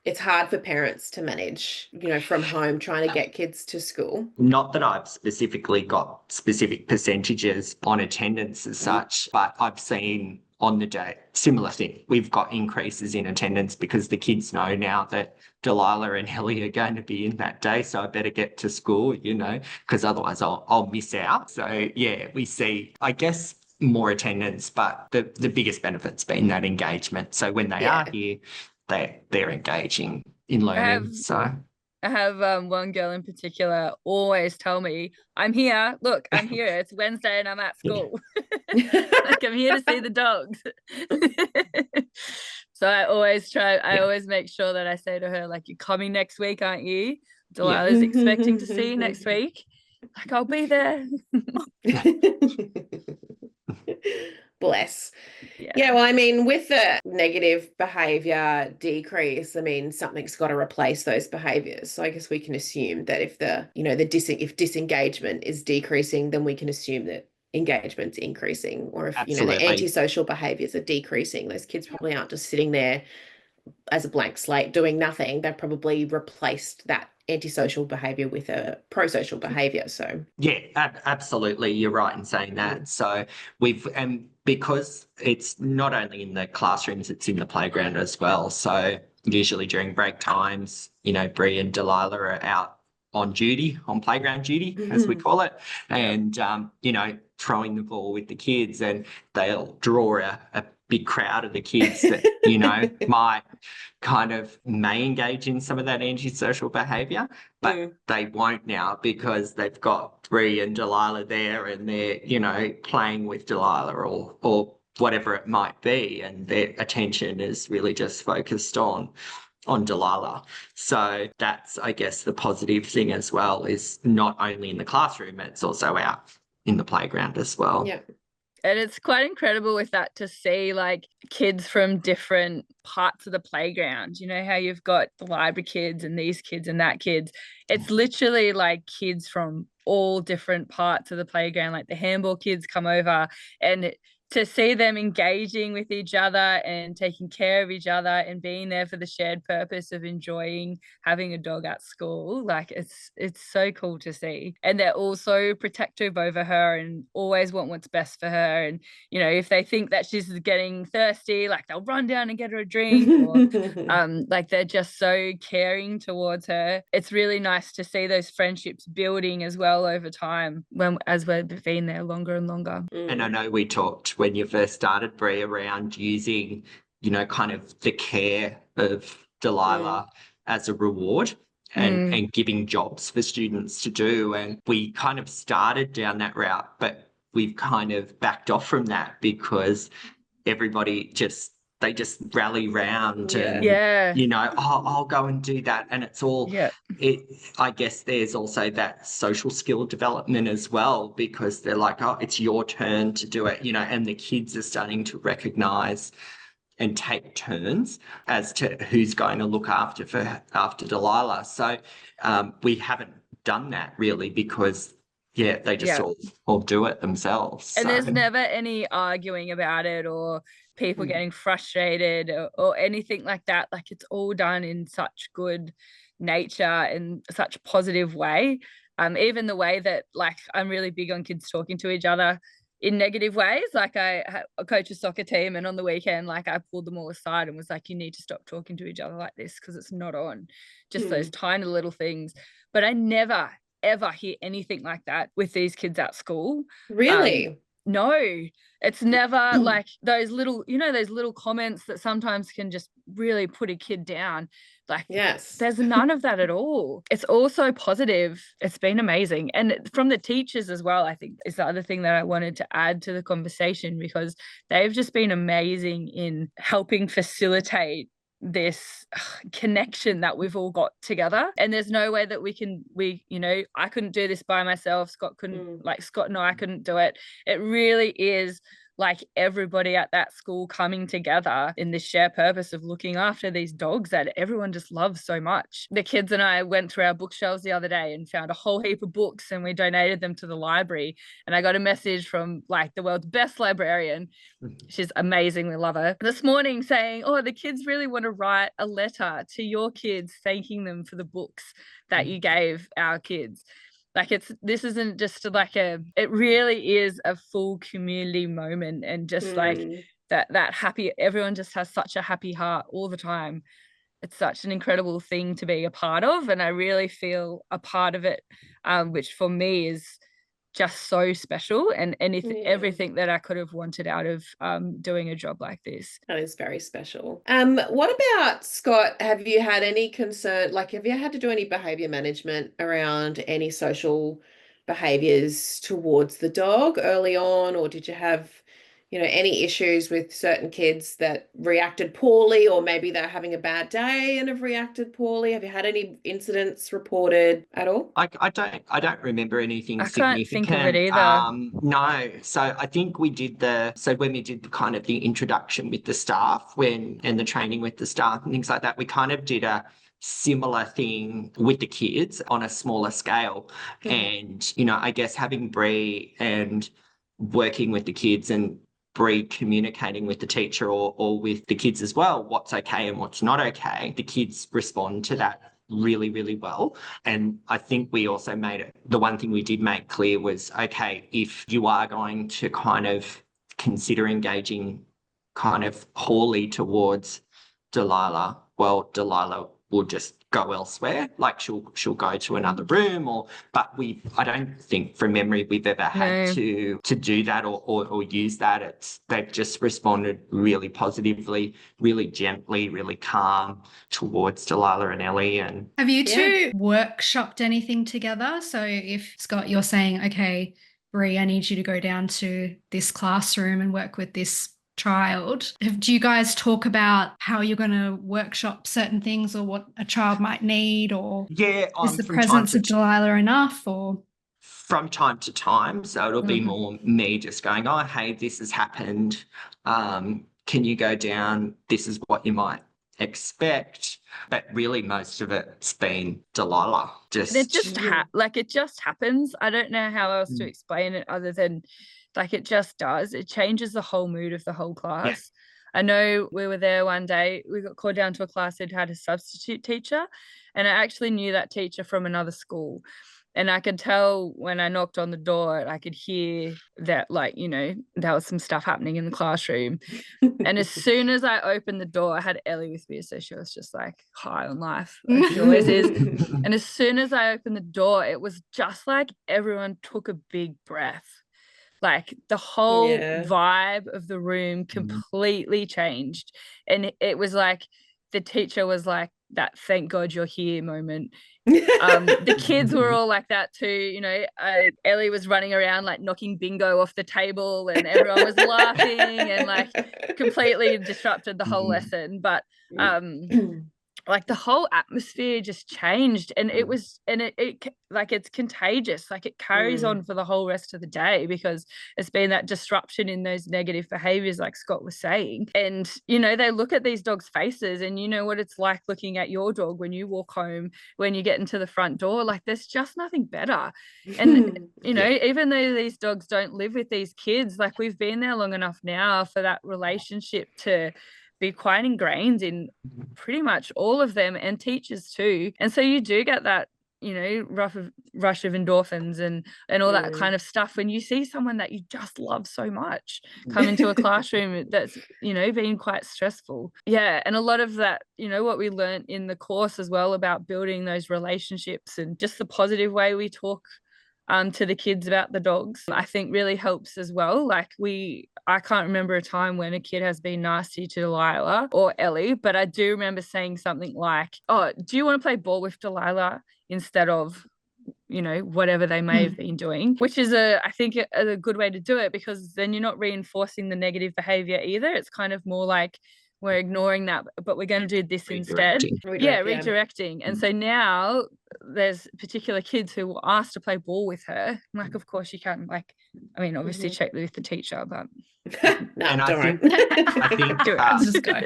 Speaker 2: it's hard for parents to manage, you know, from home, trying to get kids to school.
Speaker 4: Not that I've specifically got specific percentages on attendance as such, but I've seen on the day, similar thing. We've got increases in attendance because the kids know now that Delilah and Ellie are going to be in that day, so I better get to school, you know, because otherwise I'll miss out. So yeah, we see, I guess, more attendance, but the biggest benefit's been that engagement. So when they are here, they're engaging in learning.
Speaker 3: I have one girl in particular always tell me, I'm here. Look, I'm here. It's Wednesday and I'm at school. Like, I'm here to see the dogs. So I always make sure that I say to her, like, you're coming next week, aren't you? Delilah's expecting to see you next week. Like, I'll be there.
Speaker 2: Bless. Yeah, well, I mean, with the negative behavior decrease, I mean, something's got to replace those behaviors. So I guess we can assume that if if disengagement is decreasing, then we can assume that engagement's increasing. Or if, you know, the antisocial behaviors are decreasing, those kids probably aren't just sitting there as a blank slate doing nothing, they've probably replaced that antisocial behaviour with a pro-social behaviour. So
Speaker 4: yeah, absolutely, you're right in saying that. So and because it's not only in the classrooms, it's in the playground as well. So usually during break times, Bree and Delilah are out on duty, on playground duty, as we call it, and throwing the ball with the kids, and they'll draw a big crowd of the kids that might may engage in some of that antisocial behaviour, but they won't now because they've got Bree and Delilah there, and they're playing with Delilah or whatever it might be, and their attention is really just focused on Delilah. So that's, I guess, the positive thing as well, is not only in the classroom, it's also out in the playground as well.
Speaker 2: yeah.
Speaker 3: And it's quite incredible with that to see like kids from different parts of the playground. You know how you've got the library kids and these kids and that kids. It's literally like kids from all different parts of the playground. Like the handball kids come over, and to see them engaging with each other and taking care of each other and being there for the shared purpose of enjoying having a dog at school, like it's so cool to see. And they're also protective over her and always want what's best for her. And if they think that she's getting thirsty, like they'll run down and get her a drink, or like they're just so caring towards her. It's really nice to see those friendships building as well over time as we've been there longer and longer.
Speaker 4: And I know we talked when you first started, Bree, around using, kind of the care of Delilah as a reward and giving jobs for students to do. And we kind of started down that route, but we've kind of backed off from that because everybody they just rally round and, I'll go and do that. And it's all, I guess there's also that social skill development as well, because they're like, oh, it's your turn to do it, and the kids are starting to recognise and take turns as to who's going to look after Delilah. So we haven't done that really because they just all do it themselves.
Speaker 3: And there's never any arguing about it or people getting frustrated or anything like that. Like it's all done in such good nature and such positive way. Even the way that like I'm really big on kids talking to each other in negative ways. Like I coach a soccer team, and on the weekend, like I pulled them all aside and was like, you need to stop talking to each other like this because it's not on. Just those tiny little things. But I never ever hear anything like that with these kids at school.
Speaker 2: Really?
Speaker 3: No, it's never like those little, those little comments that sometimes can just really put a kid down. Like, there's none of that at all. It's all so positive. It's been amazing. And from the teachers as well, I think is the other thing that I wanted to add to the conversation, because they've just been amazing in helping facilitate this connection that we've all got together. And there's no way that I couldn't do this by myself. Scott couldn't, Scott and I couldn't do it. It really is like everybody at that school coming together in this shared purpose of looking after these dogs that everyone just loves so much. The kids and I went through our bookshelves the other day and found a whole heap of books, and we donated them to the library. And I got a message from like the world's best librarian. She's amazing. We love her. This morning saying, oh, the kids really want to write a letter to your kids thanking them for the books that you gave our kids. Like this isn't just like it really is a full community moment, and just like that happy, everyone just has such a happy heart all the time. It's such an incredible thing to be a part of, and I really feel a part of it, which for me is just so special, and everything that I could have wanted out of doing a job like this.
Speaker 2: That is very special. What about Scott? Have you had any concern, like have you had to do any behaviour management around any social behaviours towards the dog early on, or did you have any issues with certain kids that reacted poorly, or maybe they're having a bad day and have reacted poorly? Have you had any incidents reported at all?
Speaker 4: I don't remember anything significant.
Speaker 3: Can't think of it either.
Speaker 4: No. So I think when we did the kind of the introduction with the staff and the training with the staff and things like that, we kind of did a similar thing with the kids on a smaller scale. And, I guess having Bree and working with the kids and Bree communicating with the teacher or with the kids as well, what's okay and what's not okay, the kids respond to that really, really well. And I think we also made it, the one thing we did make clear was, okay, if you are going to kind of consider engaging kind of poorly towards Delilah, well, Delilah will just go elsewhere, like she'll go to another room but I don't think from memory we've ever had to do that or use that. They've just responded really positively, really gently, really calm towards Delilah and Ellie. And
Speaker 1: have you two workshopped anything together? So if Scott, you're saying, okay, Bree, I need you to go down to this classroom and work with this child. Do you guys talk about how you're going to workshop certain things or what a child might need, or is the presence of Delilah enough? Or
Speaker 4: from time to time, so it'll be more me just going, oh, hey, this has happened. Can you go down? This is what you might expect. But really, most of it's been Delilah.
Speaker 3: It just happens. I don't know how else to explain it other than like it just does. It changes the whole mood of the whole class. I know we were there one day, we got called down to a class that had a substitute teacher, and I actually knew that teacher from another school. And I could tell when I knocked on the door, I could hear that, like, you know, there was some stuff happening in the classroom. And as soon as I opened the door, I had Ellie with me, so she was just like high on life, like she always is. And as soon as I opened the door, it was just like everyone took a big breath. Like the whole vibe of the room completely changed. And it was like the teacher was like that thank God you're here moment. The kids were all like that too, you know. Ellie was running around like knocking bingo off the table and everyone was laughing and like completely disrupted the whole lesson. But like the whole atmosphere just changed, and it was, and it like it's contagious, like it carries on for the whole rest of the day because it's been that disruption in those negative behaviors like Scott was saying. And you know, they look at these dogs' faces, and you know what it's like looking at your dog when you walk home, when you get into the front door, like there's just nothing better. And you know, even though these dogs don't live with these kids, like we've been there long enough now for that relationship to be quite ingrained in pretty much all of them, and teachers too. And so you do get that, you know, rush of endorphins and all that kind of stuff when you see someone that you just love so much come into a classroom that's, you know, been quite stressful. And a lot of that, you know, what we learned in the course as well about building those relationships and just the positive way we talk to the kids about the dogs, I think really helps as well. Like I can't remember a time when a kid has been nasty to Delilah or Ellie, but I do remember saying something like, oh, do you want to play ball with Delilah instead of, you know, whatever they may have been doing, which is I think a good way to do it, because then you're not reinforcing the negative behavior either. It's kind of more like, we're ignoring that, but we're going to do this instead. Redirecting. And so now there's particular kids who will ask to play ball with her. I'm like, of course you can. Like, I mean, obviously check with the teacher, but
Speaker 2: no,
Speaker 4: and
Speaker 2: I think
Speaker 1: just go.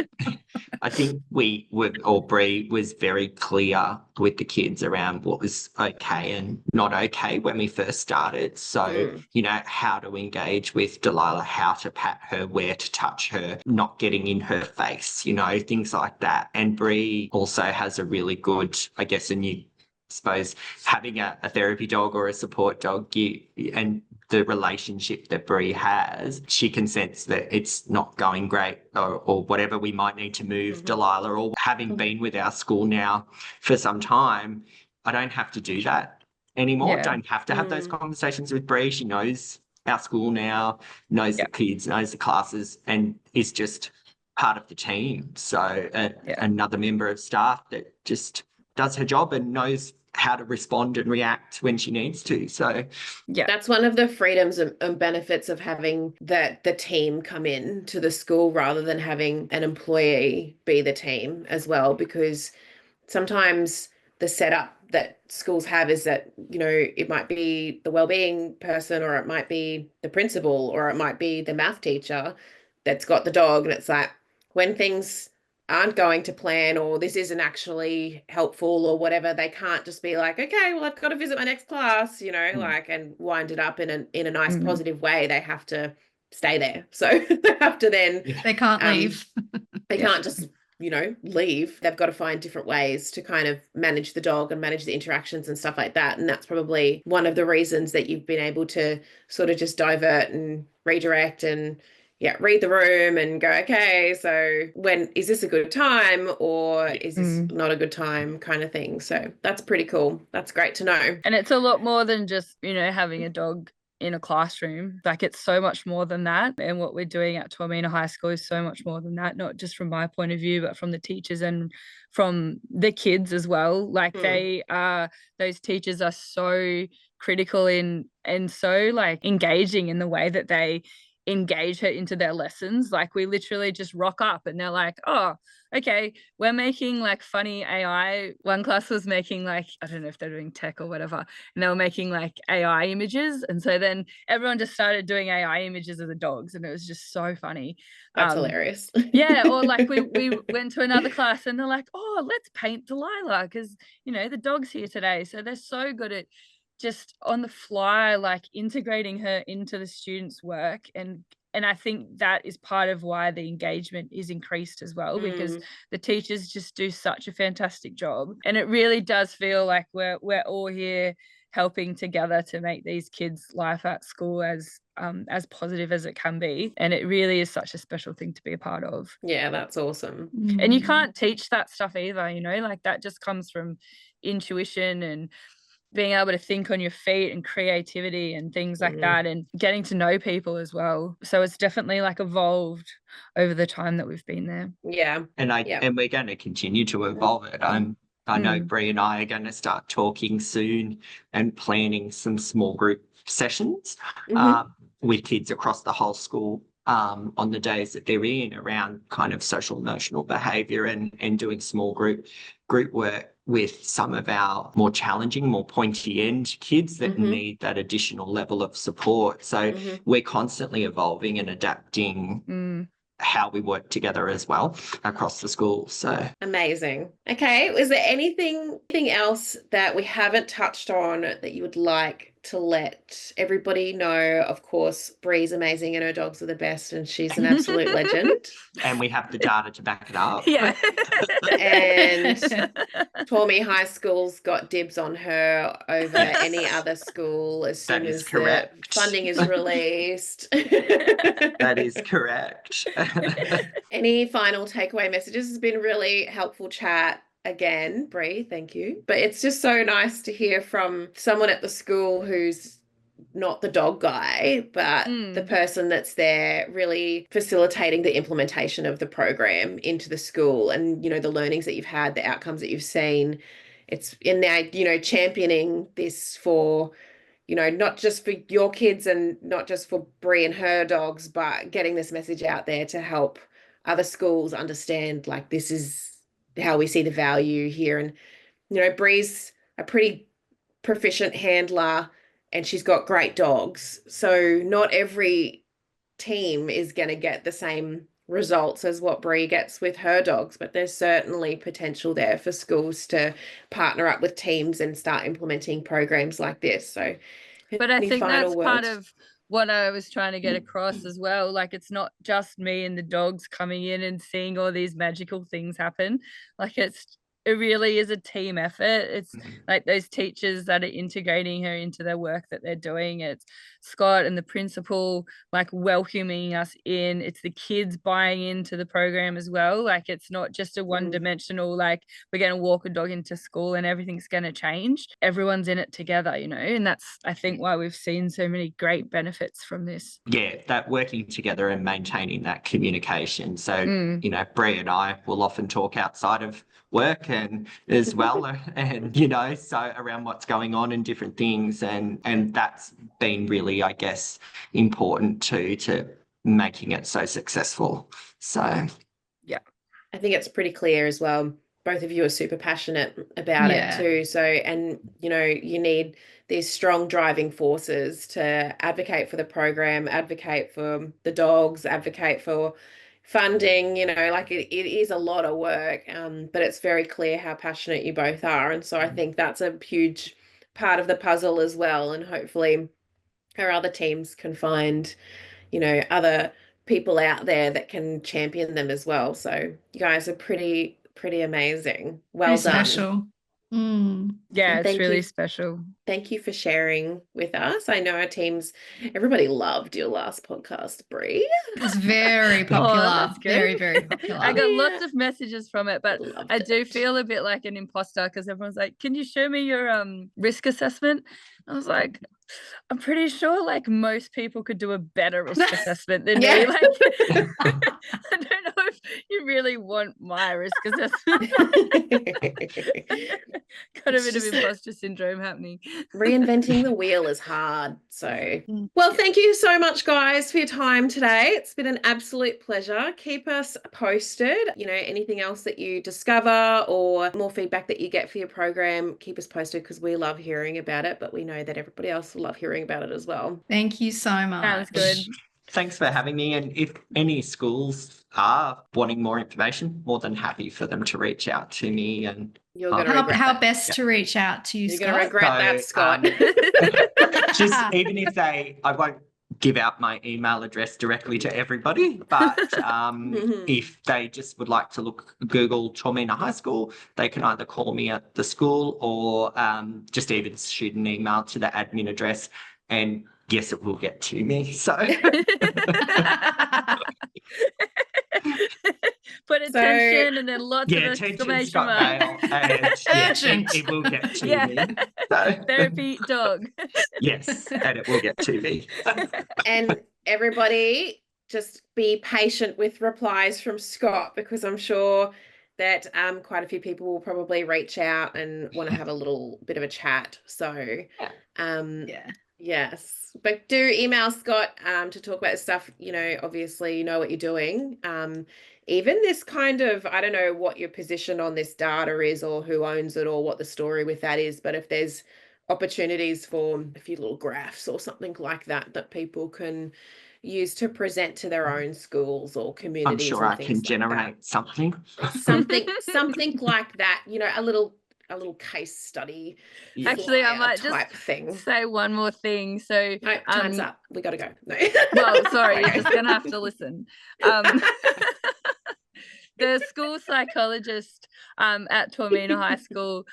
Speaker 4: I think Bree was very clear with the kids around what was okay and not okay when we first started. So, you know, how to engage with Delilah, how to pat her, where to touch her, not getting in her face, you know, things like that. And Bree also has a really good, I guess, suppose having a therapy dog or a support dog, and the relationship that Bree has, she can sense that it's not going great or whatever, we might need to move Delilah. Or having been with our school now for some time, I don't have to do that anymore. Don't have to have those conversations with Bree. She knows our school now, knows the kids, knows the classes, and is just part of the team. So another member of staff that just does her job and knows how to respond and react when she needs to. So
Speaker 2: that's one of the freedoms and benefits of having the team come in to the school rather than having an employee be the team as well, because sometimes the setup that schools have is that, you know, it might be the wellbeing person, or it might be the principal, or it might be the math teacher that's got the dog, and it's like when things aren't going to plan, or this isn't actually helpful or whatever, they can't just be like, okay, well, I've got to visit my next class, you know, like, and wind it up in a nice positive way. They have to stay there. So they have to then
Speaker 1: They can't leave.
Speaker 2: They can't just, leave. They've got to find different ways to kind of manage the dog and manage the interactions and stuff like that. And that's probably one of the reasons that you've been able to sort of just divert and redirect and read the room and go, okay, so is this a good time or is this not a good time kind of thing. So that's pretty cool. That's great to know.
Speaker 3: And it's a lot more than just, having a dog in a classroom. Like, it's so much more than that. And what we're doing at Toormina High School is so much more than that, not just from my point of view, but from the teachers and from the kids as well. Like those teachers are so critical and so like engaging in the way that they engage her into their lessons. Like, we literally just rock up and they're like, oh, okay, we're making like funny AI. One class was making like, I don't know if they're doing tech or whatever, and they were making like AI images. And so then everyone just started doing AI images of the dogs, and it was just so funny.
Speaker 2: That's hilarious.
Speaker 3: Yeah. Or like we went to another class and they're like, oh, let's paint Delilah because, the dog's here today. So they're so good at just on the fly, like integrating her into the students' work. And I think that is part of why the engagement is increased as well, because the teachers just do such a fantastic job. And it really does feel like we're all here helping together to make these kids' life at school as positive as it can be. And it really is such a special thing to be a part of.
Speaker 2: Yeah, that's awesome.
Speaker 3: And you can't teach that stuff either, like that just comes from intuition and being able to think on your feet and creativity and things like that, and getting to know people as well. So it's definitely like evolved over the time that we've been there.
Speaker 2: Yeah.
Speaker 4: And we're going to continue to evolve it. I know Bree and I are going to start talking soon and planning some small group sessions with kids across the whole school on the days that they're in around kind of social emotional behaviour and doing small group work with some of our more challenging, more pointy end kids that need that additional level of support. So we're constantly evolving and adapting how we work together as well across the school. So
Speaker 2: amazing. Okay, is there anything else that we haven't touched on that you would like to let everybody know? Of course, Bree's amazing and her dogs are the best and she's an absolute legend.
Speaker 4: And we have the data to back it up.
Speaker 3: Yeah.
Speaker 2: And Toormina High School's got dibs on her over any other school as soon as the funding is released.
Speaker 4: That is correct.
Speaker 2: Any final takeaway messages? It's been a really helpful chat. Again, Bree, thank you. But it's just so nice to hear from someone at the school who's not the dog guy, but the person that's there really facilitating the implementation of the program into the school and, the learnings that you've had, the outcomes that you've seen. It's in there, championing this for, not just for your kids and not just for Bree and her dogs, but getting this message out there to help other schools understand, like, this is how we see the value here. And, Bree's a pretty proficient handler and she's got great dogs. So not every team is going to get the same results as what Bree gets with her dogs, but there's certainly potential there for schools to partner up with teams and start implementing programs like this. So,
Speaker 3: but I think that's part of what I was trying to get across as well. Like, it's not just me and the dogs coming in and seeing all these magical things happen. Like, it really is a team effort. It's like those teachers that are integrating her into their work that they're doing. It's Scott and the principal like welcoming us in. It's the kids buying into the program as well. Like, it's not just a one-dimensional, like, we're going to walk a dog into school and everything's going to change. Everyone's in it together, and that's, I think, why we've seen so many great benefits from this.
Speaker 4: Yeah, that working together and maintaining that communication. So, Bree and I will often talk outside of work and as well and so around what's going on and different things, and that's been really, I guess, important to making it so successful. So
Speaker 2: yeah, I think it's pretty clear as well. Both of you are super passionate about it too. So, and you need these strong driving forces to advocate for the program, advocate for the dogs, advocate for funding, like it is a lot of work, but it's very clear how passionate you both are. And so I think that's a huge part of the puzzle as well. And hopefully our other teams can find, other people out there that can champion them as well. So you guys are pretty amazing. Well
Speaker 1: Pretty
Speaker 2: done.
Speaker 1: special.
Speaker 3: Yeah,
Speaker 2: And
Speaker 3: it's
Speaker 2: thank
Speaker 3: really
Speaker 2: you.
Speaker 3: special.
Speaker 2: Thank you for sharing with us. I know our teams, everybody loved your last podcast, Bree.
Speaker 1: It was very popular.
Speaker 3: that's good.
Speaker 1: Very, very popular.
Speaker 3: I got lots of messages from it, but
Speaker 2: Loved
Speaker 3: I do
Speaker 2: it.
Speaker 3: feel a bit like an imposter because everyone's like, can you show me your risk assessment? I was like, I'm pretty sure like most people could do a better risk assessment than
Speaker 2: Yeah.
Speaker 3: me. Like, I don't know if you really want my risk assessment. Got a bit of imposter syndrome happening.
Speaker 2: Reinventing the wheel is hard. So, well, thank you so much, guys, for your time today. It's been an absolute pleasure. Keep us posted. Anything else that you discover or more feedback that you get for your program, keep us posted because we love hearing about it, but we know that everybody else will love hearing about it as well.
Speaker 1: Thank you so much.
Speaker 3: Sounds good.
Speaker 4: Thanks for having me. And if any schools are wanting more information, more than happy for them to reach out to me. And
Speaker 2: You're going to regret
Speaker 1: How
Speaker 2: that.
Speaker 1: best to reach out to you,
Speaker 2: You're
Speaker 1: Scott?
Speaker 2: going to regret that, Scott.
Speaker 4: Just even if I won't give out my email address directly to everybody, but if they just would like to Google Toormina High School, they can either call me at the school or just even shoot an email to the admin address, and yes, it will get to me. So
Speaker 3: put attention and then lots of exclamation marks.
Speaker 4: It will get to me. So.
Speaker 3: Therapy dog.
Speaker 4: Yes, and it will get to me.
Speaker 2: And everybody, just be patient with replies from Scott, because I'm sure that quite a few people will probably reach out and want to have a little bit of a chat. So yes, but do email Scott to talk about this stuff. Obviously you know what you're doing. Even this kind of, I don't know what your position on this data is or who owns it or what the story with that is, but if there's opportunities for a few little graphs or something like that people can use to present to their own schools or communities.
Speaker 4: I'm sure I can generate something
Speaker 2: like that, a little case study.
Speaker 3: Actually, I might
Speaker 2: just
Speaker 3: say one more thing. So
Speaker 2: no, time's up. We got to go. No.
Speaker 3: Well, sorry, you're just gonna have to listen. The school psychologist at Toormina High School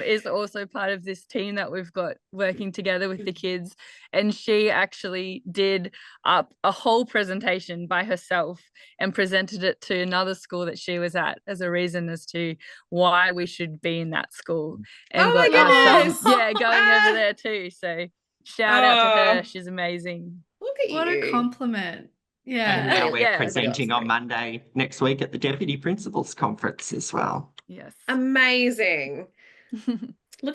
Speaker 3: is also part of this team that we've got working together with the kids, and she actually did up a whole presentation by herself and presented it to another school that she was at as a reason as to why we should be in that school, and
Speaker 2: my goodness.
Speaker 3: going over there too. So shout out to her, she's amazing.
Speaker 2: Look at
Speaker 1: What
Speaker 2: you.
Speaker 1: a compliment. Yeah.
Speaker 4: And now we're
Speaker 3: Yeah.
Speaker 4: presenting on Monday next week at the Deputy Principals Conference as well.
Speaker 3: Yes.
Speaker 2: Amazing. Look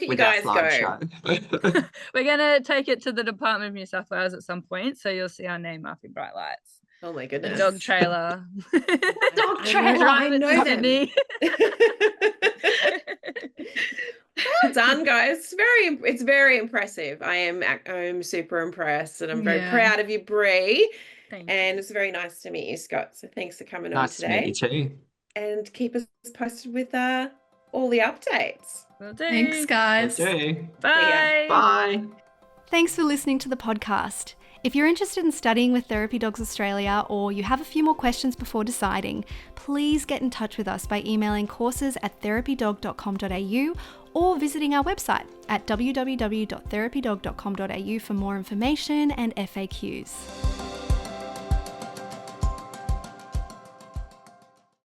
Speaker 2: at
Speaker 4: With
Speaker 2: you guys
Speaker 4: our
Speaker 2: go.
Speaker 4: slideshow.
Speaker 3: We're going to take it to the Department of New South Wales at some point, so you'll see our name up in bright lights.
Speaker 2: Oh my
Speaker 3: The
Speaker 2: goodness.
Speaker 3: dog trailer.
Speaker 1: Dog trailer.
Speaker 2: I know them.
Speaker 3: Sydney.
Speaker 2: Well done, guys. It's very impressive. I'm super impressed, and I'm very proud of you, Bree.
Speaker 3: Thank you.
Speaker 2: And it's very nice to meet you, Scott. So thanks for coming on
Speaker 4: Nice to
Speaker 2: today.
Speaker 4: meet you too.
Speaker 2: And keep us posted with all the updates.
Speaker 3: Will do.
Speaker 1: Thanks, guys.
Speaker 4: Do.
Speaker 3: Bye.
Speaker 4: Bye.
Speaker 1: Thanks for listening to the podcast. If you're interested in studying with Therapy Dogs Australia, or you have a few more questions before deciding, please get in touch with us by emailing courses@therapydog.com.au or visiting our website at www.therapydog.com.au for more information and FAQs.